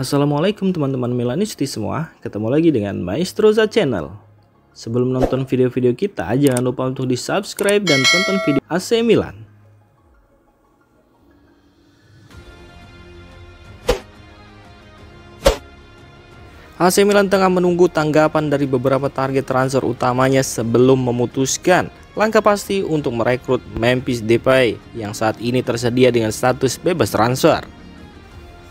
Assalamualaikum teman-teman Milanisti semua, ketemu lagi dengan Maestro Za Channel. Sebelum nonton video-video kita, jangan lupa untuk di subscribe dan tonton video AC Milan. AC Milan tengah menunggu tanggapan dari beberapa target transfer utamanya sebelum memutuskan langkah pasti untuk merekrut Memphis Depay yang saat ini tersedia dengan status bebas transfer.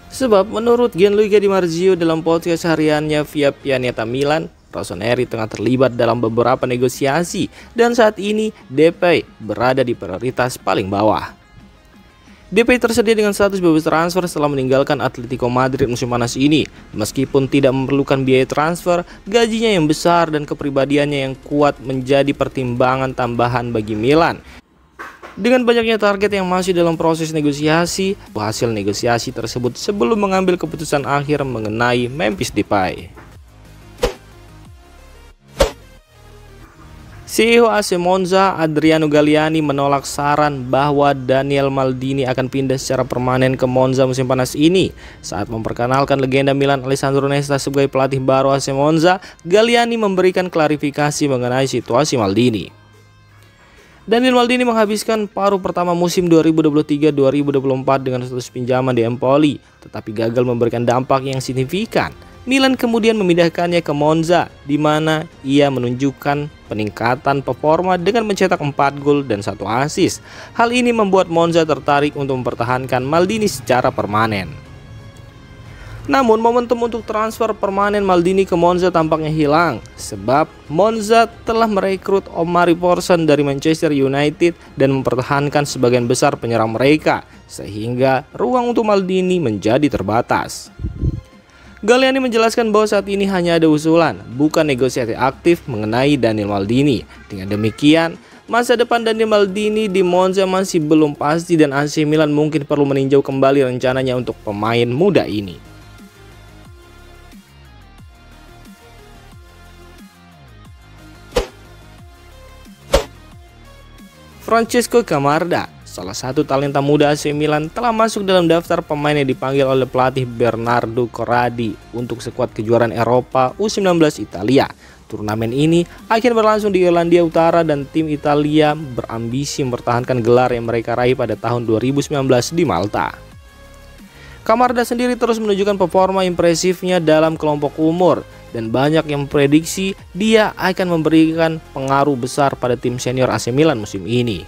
Sebab menurut Gianluigi Di Marzio dalam podcast hariannya via Pianeta Milan, Rossoneri tengah terlibat dalam beberapa negosiasi dan saat ini Depay berada di prioritas paling bawah. Depay tersedia dengan status bebas transfer setelah meninggalkan Atletico Madrid musim panas ini. Meskipun tidak memerlukan biaya transfer, gajinya yang besar dan kepribadiannya yang kuat menjadi pertimbangan tambahan bagi Milan. Dengan banyaknya target yang masih dalam proses negosiasi, hasil negosiasi tersebut sebelum mengambil keputusan akhir mengenai Memphis Depay. CEO AC Monza Adriano Galliani menolak saran bahwa Daniel Maldini akan pindah secara permanen ke Monza musim panas ini. Saat memperkenalkan legenda Milan Alessandro Nesta sebagai pelatih baru AC Monza, Galliani memberikan klarifikasi mengenai situasi Maldini. Daniel Maldini menghabiskan paruh pertama musim 2023-2024 dengan status pinjaman di Empoli, tetapi gagal memberikan dampak yang signifikan. Milan kemudian memindahkannya ke Monza, di mana ia menunjukkan peningkatan performa dengan mencetak 4 gol dan 1 assist. Hal ini membuat Monza tertarik untuk mempertahankan Maldini secara permanen. Namun momentum untuk transfer permanen Maldini ke Monza tampaknya hilang, sebab Monza telah merekrut Omari Porson dari Manchester United dan mempertahankan sebagian besar penyerang mereka, sehingga ruang untuk Maldini menjadi terbatas. Galliani menjelaskan bahwa saat ini hanya ada usulan, bukan negosiasi aktif mengenai Daniel Maldini. Dengan demikian, masa depan Daniel Maldini di Monza masih belum pasti dan AC Milan mungkin perlu meninjau kembali rencananya untuk pemain muda ini. Francesco Camarda, salah satu talenta muda AC Milan, telah masuk dalam daftar pemain yang dipanggil oleh pelatih Bernardo Corradi untuk skuad kejuaraan Eropa U19 Italia. Turnamen ini akhir berlangsung di Irlandia Utara dan tim Italia berambisi mempertahankan gelar yang mereka raih pada tahun 2019 di Malta. Camarda sendiri terus menunjukkan performa impresifnya dalam kelompok umur dan banyak yang memprediksi dia akan memberikan pengaruh besar pada tim senior AC Milan musim ini.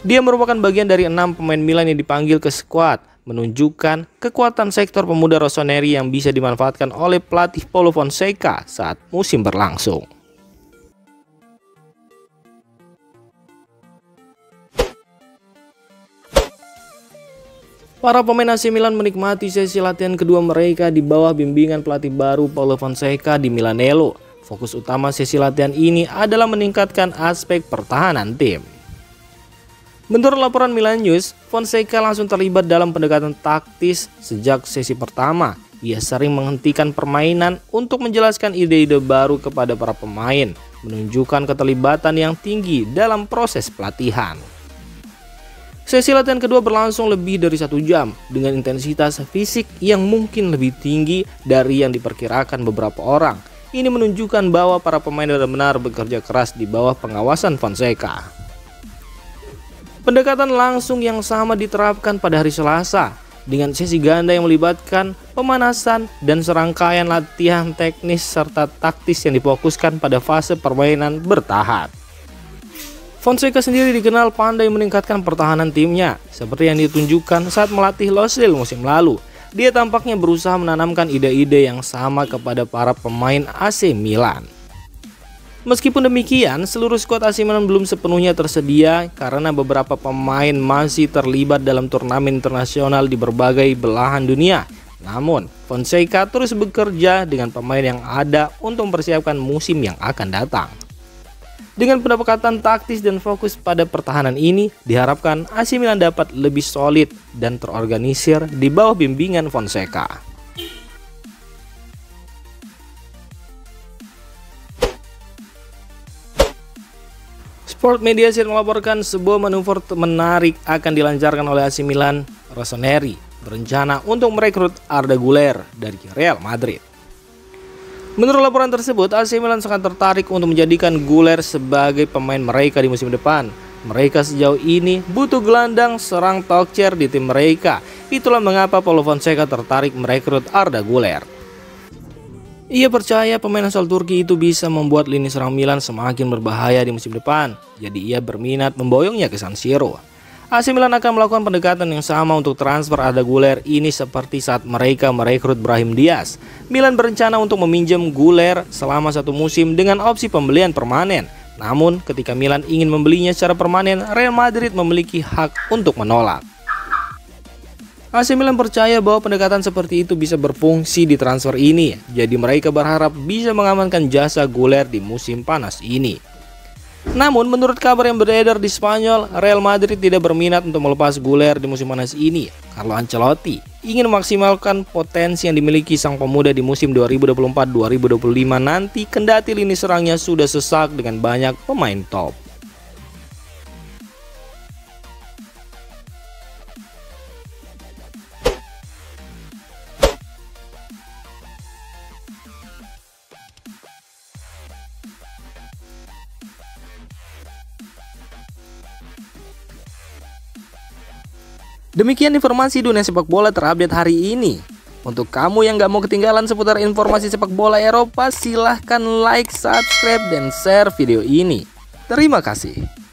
Dia merupakan bagian dari 6 pemain Milan yang dipanggil ke skuad, menunjukkan kekuatan sektor pemuda Rossoneri yang bisa dimanfaatkan oleh pelatih Paulo Fonseca saat musim berlangsung. Para pemain AC Milan menikmati sesi latihan kedua mereka di bawah bimbingan pelatih baru Paulo Fonseca di Milanello. Fokus utama sesi latihan ini adalah meningkatkan aspek pertahanan tim. Menurut laporan Milan News, Fonseca langsung terlibat dalam pendekatan taktis sejak sesi pertama. Ia sering menghentikan permainan untuk menjelaskan ide-ide baru kepada para pemain, menunjukkan keterlibatan yang tinggi dalam proses pelatihan. Sesi latihan kedua berlangsung lebih dari 1 jam dengan intensitas fisik yang mungkin lebih tinggi dari yang diperkirakan beberapa orang. Ini menunjukkan bahwa para pemain benar-benar bekerja keras di bawah pengawasan Fonseca. Pendekatan langsung yang sama diterapkan pada hari Selasa dengan sesi ganda yang melibatkan pemanasan dan serangkaian latihan teknis serta taktis yang difokuskan pada fase permainan bertahap. Fonseca sendiri dikenal pandai meningkatkan pertahanan timnya, seperti yang ditunjukkan saat melatih Loslil musim lalu. Dia tampaknya berusaha menanamkan ide-ide yang sama kepada para pemain AC Milan. Meskipun demikian, seluruh skuad AC Milan belum sepenuhnya tersedia karena beberapa pemain masih terlibat dalam turnamen internasional di berbagai belahan dunia. Namun, Fonseca terus bekerja dengan pemain yang ada untuk mempersiapkan musim yang akan datang. Dengan pendekatan taktis dan fokus pada pertahanan ini, diharapkan AC Milan dapat lebih solid dan terorganisir di bawah bimbingan Fonseca. Sport Mediaset melaporkan sebuah manuver menarik akan dilancarkan oleh AC Milan Rossoneri. berencana untuk merekrut Arda Güler dari Real Madrid. Menurut laporan tersebut, AC Milan sangat tertarik untuk menjadikan Güler sebagai pemain mereka di musim depan. Mereka sejauh ini butuh gelandang serang talkchair di tim mereka. Itulah mengapa Paulo Fonseca tertarik merekrut Arda Güler. Ia percaya pemain asal Turki itu bisa membuat lini serang Milan semakin berbahaya di musim depan. Jadi ia berminat memboyongnya ke San Siro. AC Milan akan melakukan pendekatan yang sama untuk transfer Arda Güler ini seperti saat mereka merekrut Brahim Diaz. Milan berencana untuk meminjam Güler selama 1 musim dengan opsi pembelian permanen. Namun ketika Milan ingin membelinya secara permanen, Real Madrid memiliki hak untuk menolak. AC Milan percaya bahwa pendekatan seperti itu bisa berfungsi di transfer ini. Jadi mereka berharap bisa mengamankan jasa Güler di musim panas ini. Namun menurut kabar yang beredar di Spanyol, Real Madrid tidak berminat untuk melepas Güler di musim panas ini. Carlo Ancelotti ingin memaksimalkan potensi yang dimiliki sang pemuda di musim 2024-2025 nanti, kendati lini serangnya sudah sesak dengan banyak pemain top. Demikian informasi dunia sepak bola terupdate hari ini. Untuk kamu yang gak mau ketinggalan seputar informasi sepak bola Eropa, silahkan like, subscribe, dan share video ini. Terima kasih.